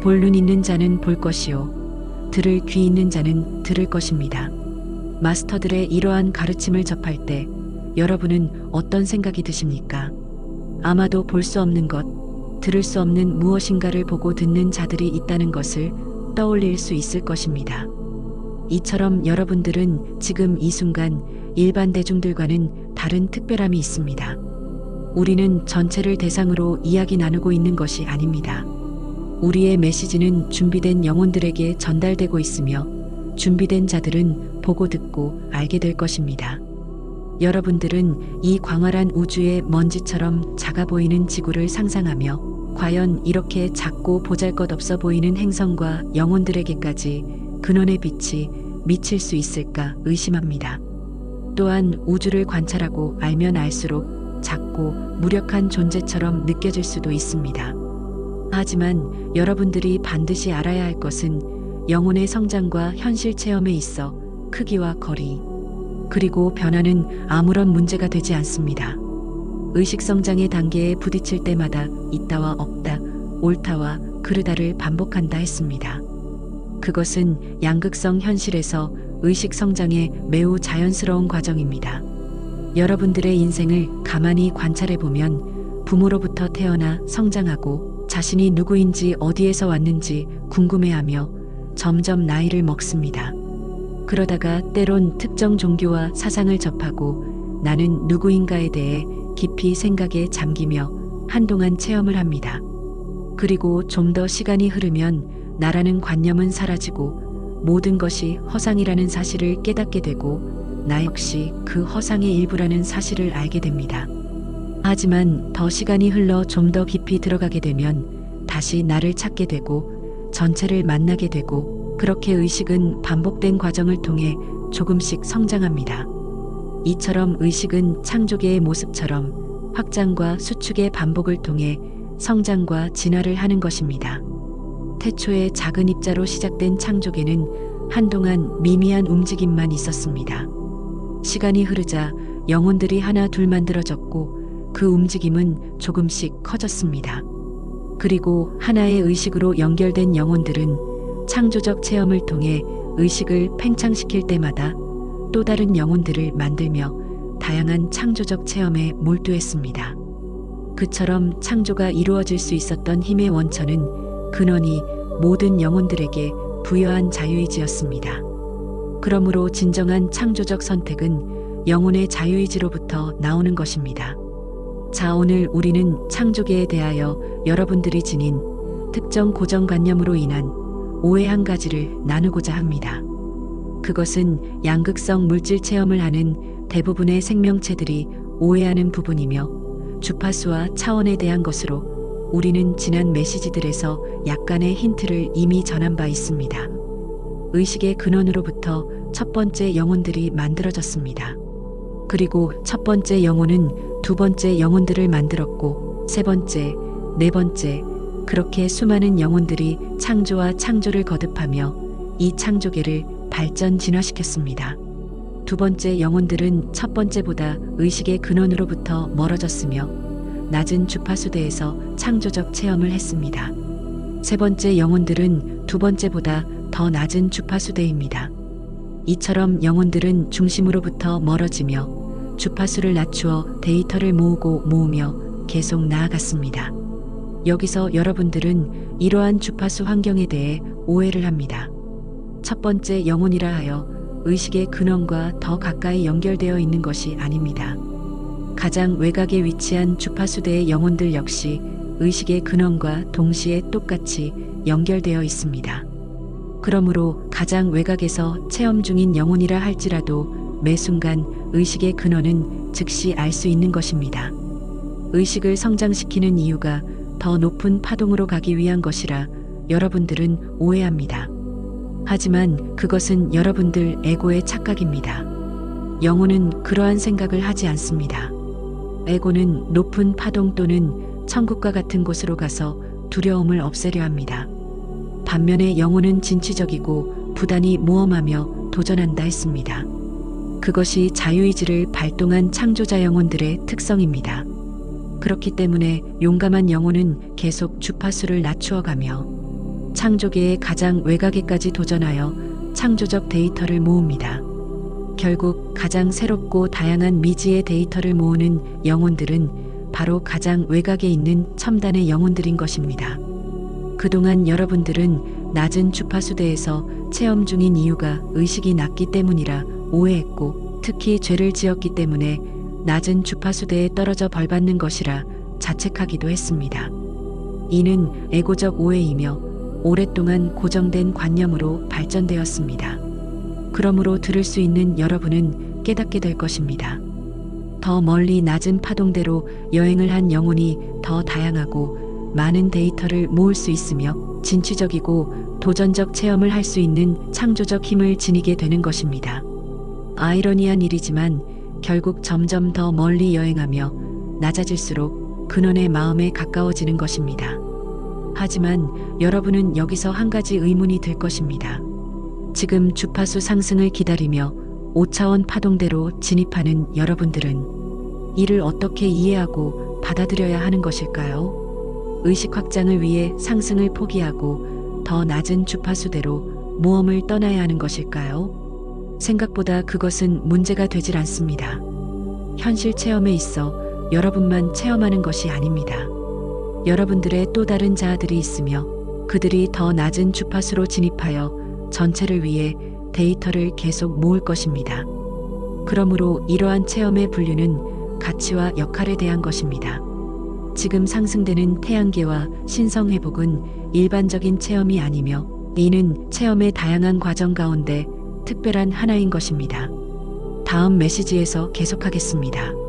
볼 눈 있는 자는 볼 것이요 들을 귀 있는 자는 들을 것입니다. 마스터들의 이러한 가르침을 접할 때 여러분은 어떤 생각이 드십니까? 아마도 볼 수 없는 것, 들을 수 없는 무엇인가를 보고 듣는 자들이 있다는 것을 떠올릴 수 있을 것입니다. 이처럼 여러분들은 지금 이 순간 일반 대중들과는 다른 특별함이 있습니다. 우리는 전체를 대상으로 이야기 나누고 있는 것이 아닙니다. 우리의 메시지는 준비된 영혼들에게 전달되고 있으며 준비된 자들은 보고 듣고 알게 될 것입니다. 여러분들은 이 광활한 우주의 먼지처럼 작아 보이는 지구를 상상하며 과연 이렇게 작고 보잘것없어 보이는 행성과 영혼들에게까지 근원의 빛이 미칠 수 있을까 의심합니다. 또한 우주를 관찰하고 알면 알수록 작고 무력한 존재처럼 느껴질 수도 있습니다. 하지만 여러분들이 반드시 알아야 할 것은 영혼의 성장과 현실 체험에 있어 크기와 거리, 그리고 변화는 아무런 문제가 되지 않습니다. 의식 성장의 단계에 부딪힐 때마다 있다와 없다, 옳다와 그르다를 반복한다 했습니다. 그것은 양극성 현실에서 의식 성장의 매우 자연스러운 과정입니다. 여러분들의 인생을 가만히 관찰해 보면 부모로부터 태어나 성장하고 자신이 누구인지 어디에서 왔는지 궁금해하며 점점 나이를 먹습니다. 그러다가 때론 특정 종교와 사상을 접하고 나는 누구인가에 대해 깊이 생각에 잠기며 한동안 체험을 합니다. 그리고 좀 더 시간이 흐르면 나라는 관념은 사라지고 모든 것이 허상이라는 사실을 깨닫게 되고 나 역시 그 허상의 일부라는 사실을 알게 됩니다. 하지만 더 시간이 흘러 좀 더 깊이 들어가게 되면 다시 나를 찾게 되고 전체를 만나게 되고 그렇게 의식은 반복된 과정을 통해 조금씩 성장합니다. 이처럼 의식은 창조계의 모습처럼 확장과 수축의 반복을 통해 성장과 진화를 하는 것입니다. 태초에 작은 입자로 시작된 창조계는 한동안 미미한 움직임만 있었습니다. 시간이 흐르자 영혼들이 하나 둘 만들어졌고 그 움직임은 조금씩 커졌습니다. 그리고 하나의 의식으로 연결된 영혼들은 창조적 체험을 통해 의식을 팽창시킬 때마다 또 다른 영혼들을 만들며 다양한 창조적 체험에 몰두했습니다. 그처럼 창조가 이루어질 수 있었던 힘의 원천은 근원이 모든 영혼들에게 부여한 자유의지였습니다. 그러므로 진정한 창조적 선택은 영혼의 자유의지로부터 나오는 것입니다. 자, 오늘 우리는 창조계에 대하여 여러분들이 지닌 특정 고정관념으로 인한 오해 한 가지를 나누고자 합니다. 그것은 양극성 물질 체험을 하는 대부분의 생명체들이 오해하는 부분이며 주파수와 차원에 대한 것으로 우리는 지난 메시지들에서 약간의 힌트를 이미 전한 바 있습니다. 의식의 근원으로부터 첫 번째 영혼들이 만들어졌습니다. 그리고 첫 번째 영혼은 두 번째 영혼들을 만들었고 세 번째, 네 번째, 그렇게 수많은 영혼들이 창조와 창조를 거듭하며 이 창조계를 발전 진화시켰습니다. 두 번째 영혼들은 첫 번째보다 의식의 근원으로부터 멀어졌으며 낮은 주파수대에서 창조적 체험을 했습니다. 세 번째 영혼들은 두 번째보다 더 낮은 주파수대입니다. 이처럼 영혼들은 중심으로부터 멀어지며 주파수를 낮추어 데이터를 모으며 계속 나아갔습니다. 여기서 여러분들은 이러한 주파수 환경에 대해 오해를 합니다. 첫 번째 영혼이라 하여 의식의 근원과 더 가까이 연결되어 있는 것이 아닙니다. 가장 외곽에 위치한 주파수대의 영혼들 역시 의식의 근원과 동시에 똑같이 연결되어 있습니다. 그러므로 가장 외곽에서 체험 중인 영혼이라 할지라도 매 순간 의식의 근원은 즉시 알 수 있는 것입니다. 의식을 성장시키는 이유가 더 높은 파동으로 가기 위한 것이라 여러분들은 오해합니다. 하지만 그것은 여러분들 에고의 착각입니다. 영혼은 그러한 생각을 하지 않습니다. 에고는 높은 파동 또는 천국과 같은 곳으로 가서 두려움을 없애려 합니다. 반면에 영혼은 진취적이고 부단히 모험하며 도전한다 했습니다. 그것이 자유의지를 발동한 창조자 영혼들의 특성입니다. 그렇기 때문에 용감한 영혼은 계속 주파수를 낮추어가며 창조계의 가장 외곽에까지 도전하여 창조적 데이터를 모읍니다. 결국 가장 새롭고 다양한 미지의 데이터를 모으는 영혼들은 바로 가장 외곽에 있는 첨단의 영혼들인 것입니다. 그동안 여러분들은 낮은 주파수대에서 체험 중인 이유가 의식이 낮기 때문이라 오해했고, 특히 죄를 지었기 때문에 낮은 주파수대에 떨어져 벌받는 것이라 자책하기도 했습니다. 이는 에고적 오해이며 오랫동안 고정된 관념으로 발전되었습니다. 그러므로 들을 수 있는 여러분은 깨닫게 될 것입니다. 더 멀리 낮은 파동대로 여행을 한 영혼이 더 다양하고 많은 데이터를 모을 수 있으며 진취적이고 도전적 체험을 할 수 있는 창조적 힘을 지니게 되는 것입니다. 아이러니한 일이지만 결국 점점 더 멀리 여행하며 낮아질수록 근원의 마음에 가까워지는 것입니다. 하지만 여러분은 여기서 한 가지 의문이 들 것입니다. 지금 주파수 상승을 기다리며 5차원 파동대로 진입하는 여러분들은 이를 어떻게 이해하고 받아들여야 하는 것일까요? 의식 확장을 위해 상승을 포기하고 더 낮은 주파수대로 모험을 떠나야 하는 것일까요? 생각보다 그것은 문제가 되질 않습니다. 현실 체험에 있어 여러분만 체험하는 것이 아닙니다. 여러분들의 또 다른 자아들이 있으며 그들이 더 낮은 주파수로 진입하여 전체를 위해 데이터를 계속 모을 것입니다. 그러므로 이러한 체험의 분류는 가치와 역할에 대한 것입니다. 지금 상승되는 태양계와 신성회복은 일반적인 체험이 아니며 이는 체험의 다양한 과정 가운데 특별한 하나인 것입니다. 다음 메시지에서 계속하겠습니다.